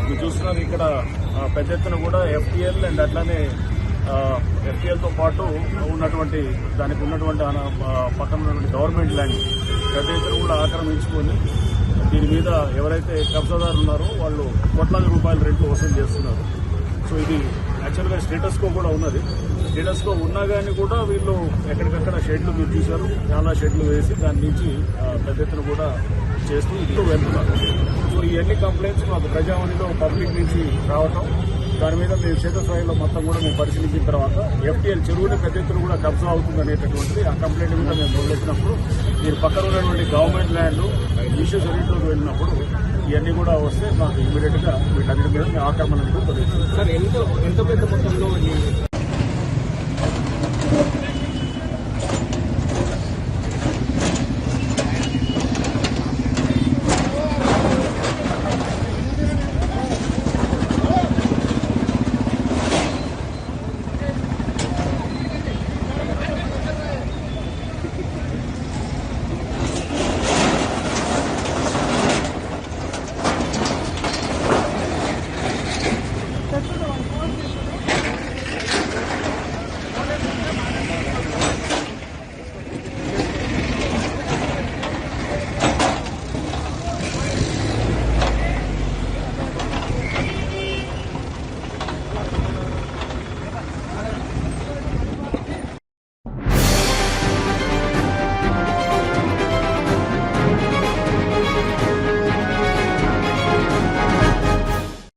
మీరు చూస్తున్నారు ఇక్కడ పెద్ద ఎత్తున కూడా ఎఫ్టీఎల్ అండ్ అట్లానే ఎఫ్టీఎల్తో పాటు ఉన్నటువంటి దానికి ఉన్నటువంటి పక్కన ఉన్నటువంటి గవర్నమెంట్ ల్యాండ్ పెద్ద ఎత్తున కూడా ఆక్రమించుకొని దీని మీద ఎవరైతే కబ్జాదారులు ఉన్నారో వాళ్ళు కోట్లాది రూపాయల రెంట్లు వసూలు చేస్తున్నారు. సో ఇది యాక్చువల్గా స్టేటస్ కో కూడా ఉన్నది. స్టేటస్ కో ఉన్నా కానీ కూడా వీళ్ళు ఎక్కడికక్కడ షెడ్లు మీరు చూశారు, చాలా షెడ్లు వేసి దాని నుంచి పెద్ద ఎత్తున కూడా చేస్తూ ఇల్లు వెళ్తున్నారు. సో ఇవన్నీ కంప్లైంట్స్ మాకు ప్రజావాణిలో పబ్లిక్ నుంచి రావటం, దాని మీద మేము క్షేత్రస్థాయిలో మొత్తం కూడా మేము పరిశీలించిన తర్వాత ఎఫ్టీఎల్ చెరువుని పెద్ద ఎత్తున కూడా కబ్జా అవుతుంది అనేటటువంటిది ఆ కంప్లైంట్ మీద మేము మొదలెట్టినప్పుడు దీని పక్కన ఉన్నటువంటి గవర్నమెంట్ ల్యాండ్ ఇష్యూస్ అన్నింటిలోకి వెళ్ళినప్పుడు ఇవన్నీ కూడా వస్తే మాకు ఇమీడియట్ గా వీటన్నిటి మీద మేము ఆక్రమణ తొలగించాం. ఎంత పెద్ద మొత్తంలో